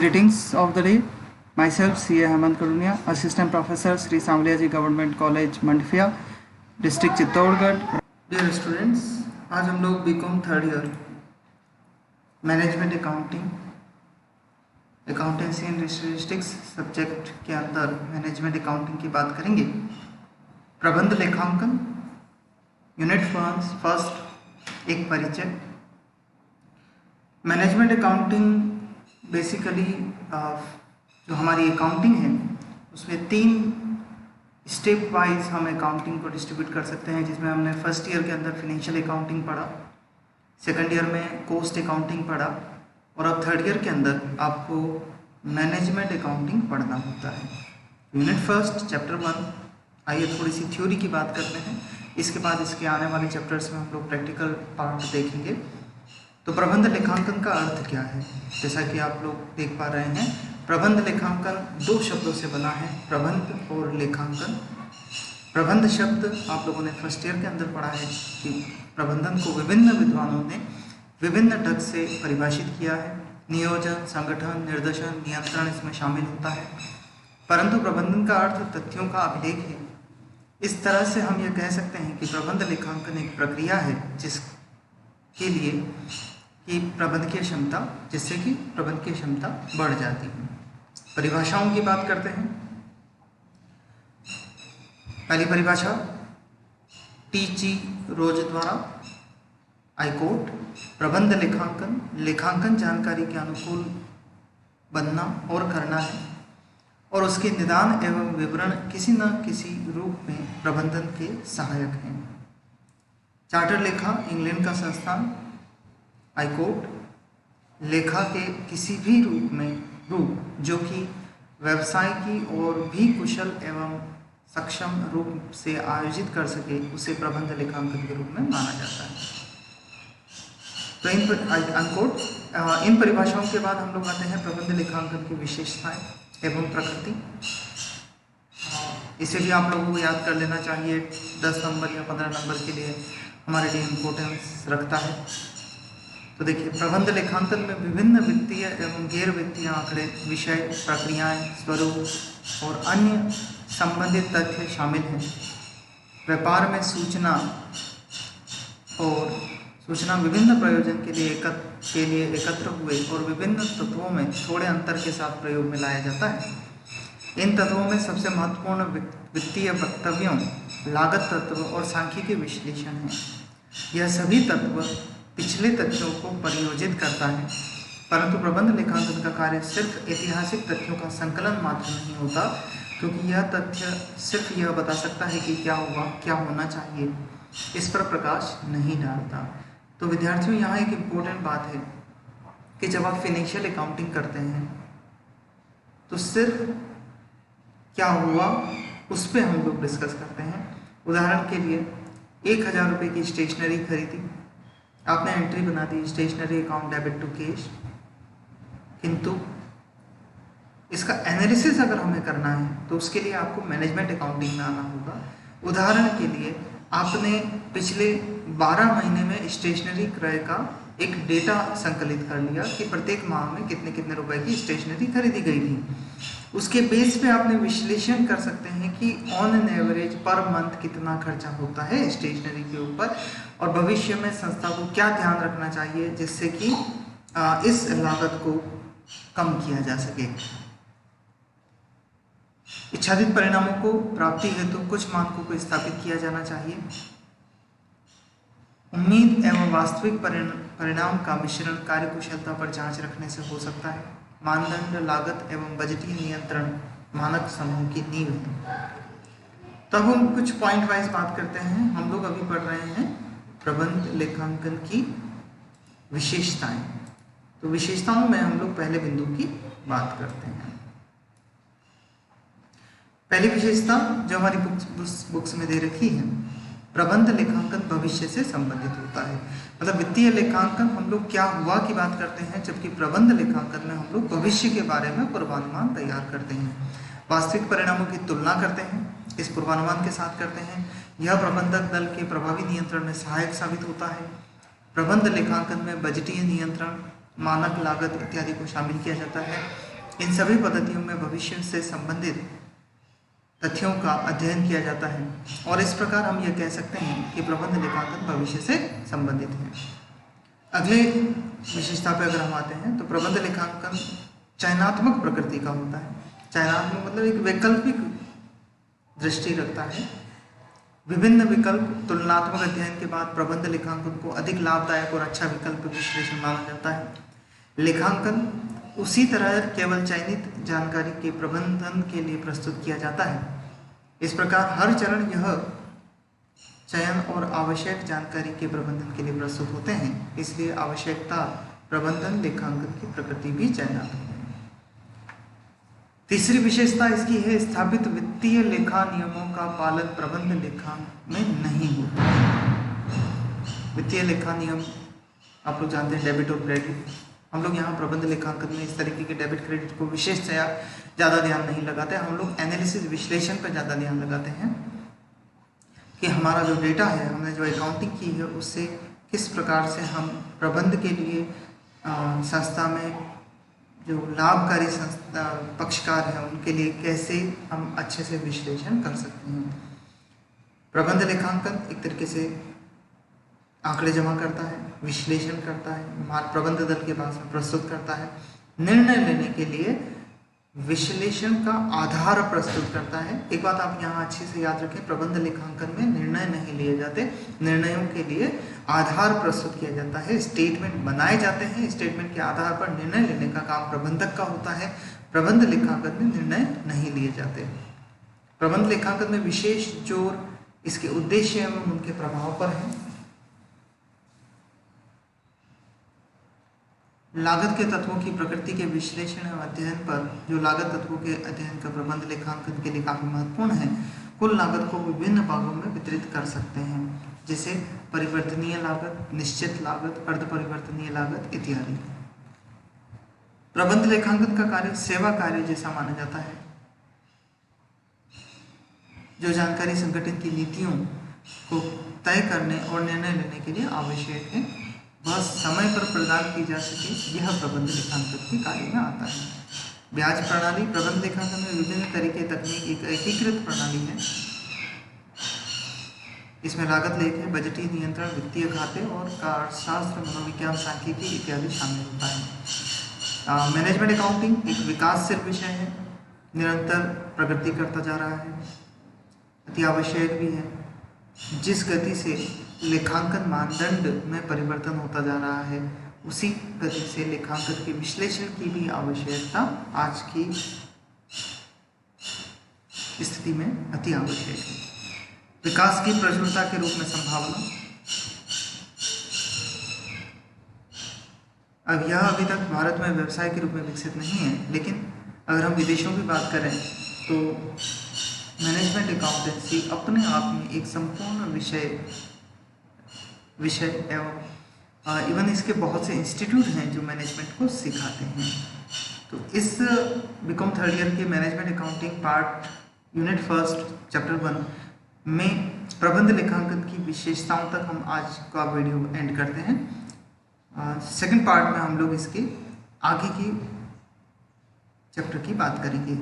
Greetings of the day. Myself, C.A. Hemant Karunia, Assistant Professor, Sri Samliaji Government College, Mandfia, District Chittorgarh. Dear students, आज हम लोग BCom third year management accounting accountancy and statistics subject के अंदर management accounting की बात करेंगे. प्रबंध लेखांकन यूनिट फर्स्ट एक परिचय. मैनेजमेंट अकाउंटिंग बेसिकली जो हमारी अकाउंटिंग है उसमें 3 स्टेप वाइज हम अकाउंटिंग को डिस्ट्रीब्यूट कर सकते हैं, जिसमें हमने फर्स्ट ईयर के अंदर फिनेंशियल अकाउंटिंग पढ़ा, सेकंड ईयर में कॉस्ट अकाउंटिंग पढ़ा और अब थर्ड ईयर के अंदर आपको मैनेजमेंट अकाउंटिंग पढ़ना होता है. Unit first chapter 1. आइए थोड़ी सी थ्योरी की बात करते हैं, इसके बाद इसके आने वाले चैप्टर्स में हम लोग प्रैक्टिकल पार्ट देखेंगे. तो प्रबंध लेखांकन का अर्थ क्या है? जैसा कि आप लोग देख पा रहे हैं, प्रबंध लेखांकन 2 शब्दों से बना है, प्रबंध और लेखांकन. प्रबंध शब्द आप लोगों ने फर्स्ट ईयर के अंदर पढ़ा है कि प्रबंधन को विभिन्न विद्वानों ने विभिन्न ढंग से परिभाषित किया है. नियोजन, संगठन, निर्देशन, नियंत्रण इसमें शामिल होता है. परंतु प्रबंधन का अर्थ तथ्यों का अभिलेख है. इस तरह से हम यह कह सकते हैं कि प्रबंध लेखांकन एक प्रक्रिया है जिसके लिए कि प्रबंधकीय क्षमता जिससे कि प्रबंधकीय क्षमता बढ़ जाती है. परिभाषाओं की बात करते हैं. पहली परिभाषा टी.जी. रोज द्वारा, आई कोट, प्रबंध लेखांकन लेखांकन जानकारी के अनुकूल बनना और करना है और उसके निदान एवं विवरण किसी न किसी रूप में प्रबंधन के सहायक हैं. चार्टर लेखा इंग्लैंड का संस्थान, आई कोट, लेखा के किसी भी रूप जो कि व्यवसाय की और भी कुशल एवं सक्षम रूप से आयोजित कर सके उसे प्रबंध लेखांकन के रूप में माना जाता है. तो इन परिभाषाओं के बाद हम लोग आते हैं प्रबंध लेखांकन की विशेषताएं एवं प्रकृति. इसे भी आप लोगों को याद कर लेना चाहिए, 10 नंबर या 15 नंबर के लिए हमारे लिए इम्पोर्टेंस रखता है. तो देखिए, प्रबंध लेखांकन में विभिन्न वित्तीय एवं गैर वित्तीय आंकड़े, विषय, प्रक्रियाएं, स्वरूप और अन्य संबंधित तथ्य शामिल हैं. व्यापार में सूचना विभिन्न प्रयोजन के लिए एकत्र हुए और विभिन्न तत्वों में थोड़े अंतर के साथ प्रयोग में लाया जाता है. इन तत्वों में सबसे महत्वपूर्ण वित्तीय वक्तव्यों, लागत तत्व और सांख्यिकी विश्लेषण है. यह सभी तत्व पिछले तथ्यों को परियोजित करता है. परंतु प्रबंध लेखांकन का कार्य सिर्फ ऐतिहासिक तथ्यों का संकलन मात्र नहीं होता, क्योंकि यह तथ्य सिर्फ यह बता सकता है कि क्या हुआ, क्या होना चाहिए, इस पर प्रकाश नहीं डालता. तो विद्यार्थियों, यहाँ एक इम्पोर्टेंट बात है कि जब आप फिनेंशियल अकाउंटिंग करते हैं तो सिर्फ क्या हुआ उस पर हम लोग डिस्कस करते हैं. उदाहरण के लिए 1000 रुपये की स्टेशनरी खरीदी, आपने एंट्री बना दी stationery account debit to cash, किंतु इसका एनालिसिस अगर हमें करना है तो उसके लिए आपको मैनेजमेंट अकाउंटिंग में आना होगा. उदाहरण के लिए आपने पिछले 12 महीने में स्टेशनरी क्रय का एक डेटा संकलित कर लिया कि प्रत्येक माह में कितने कितने रुपए की स्टेशनरी खरीदी गई थी. उसके बेस पे आपने विश्लेषण कर सकते हैं कि on an average per month कितना खर्चा होता है स्टेशनरी के ऊपर और भविष्य में संस्था को क्या ध्यान रखना चाहिए जिससे कि इस लागत को कम किया जा सके. इच्छादित परिणामों को प्राप्ति हेतु कुछ मानकों को स्थापित किया जाना चाहिए. उम्मीद एवं वास्तविक परिणाम का मिश्रण कार्यकुशलता पर जांच रखने से हो सकता है. मानदंड, लागत एवं बजटीय नियंत्रण मानक समूह की नींव है. तब हम कुछ पॉइंट वाइज बात करते हैं. हम लोग अभी पढ़ रहे हैं प्रबंध लेखांकन की विशेषताएं. तो विशेषताओं में हम लोग पहले बिंदु की बात करते हैं. पहली विशेषता जो हमारी बुक्स में दे रखी है, प्रबंध लेखांकन भविष्य से संबंधित होता है. मतलब वित्तीय लेखांकन हम लोग क्या हुआ की बात करते हैं, जबकि प्रबंध लेखांकन में हम लोग भविष्य के बारे में पूर्वानुमान तैयार करते हैं, वास्तविक परिणामों की तुलना करते हैं, इस पूर्वानुमान के साथ करते हैं. यह प्रबंधक दल के प्रभावी नियंत्रण में सहायक साबित होता है. प्रबंध लेखांकन में बजटीय नियंत्रण, मानक लागत इत्यादि को शामिल किया जाता है. इन सभी पद्धतियों में भविष्य से संबंधित तथ्यों का अध्ययन किया जाता है और इस प्रकार हम यह कह सकते हैं कि प्रबंध लेखांकन भविष्य से संबंधित है। अगले विशेषता पर अगर हम आते हैं तो प्रबंध लेखांकन चयनात्मक प्रकृति का होता है। चयनात्मक मतलब एक वैकल्पिक दृष्टि रखता है। विभिन्न विकल्प तुलनात्मक अध्ययन के बाद प्रबंध लेखांकन को अधिक लाभदायक और अच्छा विकल्प विश्लेषण माना जाता है। लेखांकन उसी तरह केवल चयनित जानकारी के प्रबंधन के लिए प्रस्तुत किया जाता है। इस प्रकार हर चरण यह चयन और आवश्यक जानकारी के प्रबंधन के लिए प्रस्तुत होते हैं, इसलिए आवश्यकता प्रबंधन लेखांकन की प्रकृति भी चयनात्मक है। तीसरी विशेषता इसकी है स्थापित वित्तीय लेखा नियमों का पालन प्रबंध लेखा में नहीं होता। वित्तीय लेखा नियम आप लोग जानते हैं, डेबिट और क्रेडिट। हम लोग यहाँ प्रबंध लेखांकन में इस तरीके के डेबिट क्रेडिट को विशेषतया ज़्यादा ध्यान नहीं लगाते। हम लोग एनालिसिस विश्लेषण पर ज़्यादा ध्यान लगाते हैं कि हमारा जो डेटा है, हमने जो अकाउंटिंग की है, उससे किस प्रकार से हम प्रबंध के लिए संस्था में जो लाभकारी संस्था पक्षकार हैं उनके लिए कैसे हम अच्छे से विश्लेषण कर सकते हैं। प्रबंध लेखांकन एक तरीके से आंकड़े जमा करता है, विश्लेषण करता है, प्रबंध दल के पास में प्रस्तुत करता है, निर्णय लेने के लिए विश्लेषण का आधार प्रस्तुत करता है। एक बात आप यहाँ अच्छे से याद रखें, प्रबंध लेखांकन में निर्णय नहीं लिए जाते, निर्णयों के लिए आधार प्रस्तुत किया जाता है, स्टेटमेंट बनाए जाते हैं, स्टेटमेंट के आधार पर निर्णय लेने का काम प्रबंधक का होता है। प्रबंध लेखांकन में निर्णय नहीं लिए जाते। प्रबंध लेखांकन में विशेष जोर इसके उद्देश्य एवं उनके प्रभाव पर है। लागत के तत्वों की प्रकृति के विश्लेषण एवं अध्ययन पर, जो लागत तत्वों के अध्ययन का प्रबंध लेखांकन के लिए काफी महत्वपूर्ण है, कुल लागत को विभिन्न भागों में वितरित कर सकते हैं, जैसे परिवर्तनीय लागत, निश्चित लागत, अर्धपरिवर्तनीय लागत इत्यादि। प्रबंध लेखांकन का कार्य सेवा कार्य जैसा माना जाता है। जो जानकारी संगठन की नीतियों को तय करने और निर्णय लेने के लिए आवश्यक है, वह समय पर प्रदान की जा सके, यह प्रबंध लेखांकन के कार्य में आता है। ब्याज प्रणाली प्रबंध लेखांकन में विभिन्न तरीके तकनीक एक एकीकृत प्रणाली है। इसमें लागत लेख है, बजटीय नियंत्रण, वित्तीय खाते और कार्यशास्त्र, मनोविज्ञान, सांख्यिकी इत्यादि शामिल होता है। मैनेजमेंट अकाउंटिंग एक विकासशील विषय है, निरंतर प्रगति करता जा रहा है, अति आवश्यक भी है। जिस गति से लेखांकन मानदंड में परिवर्तन होता जा रहा है, उसी गति से लेखांकन के विश्लेषण की भी आवश्यकता आज की स्थिति में अति आवश्यक है। विकास की प्रचुरता के रूप में संभावना, अब यह अभी तक भारत में व्यवसाय के रूप में विकसित नहीं है, लेकिन अगर हम विदेशों की बात करें तो मैनेजमेंट अकाउंटेंसी अपने आप में एक संपूर्ण विषय एवं इवन इसके बहुत से इंस्टीट्यूट हैं जो मैनेजमेंट को सिखाते हैं। तो इस बीकॉम थर्ड ईयर के management accounting part unit first chapter 1 में प्रबंध लेखांकन की विशेषताओं तक हम आज का वीडियो एंड करते हैं। सेकंड पार्ट में हम लोग इसके आगे की चैप्टर की बात करेंगे।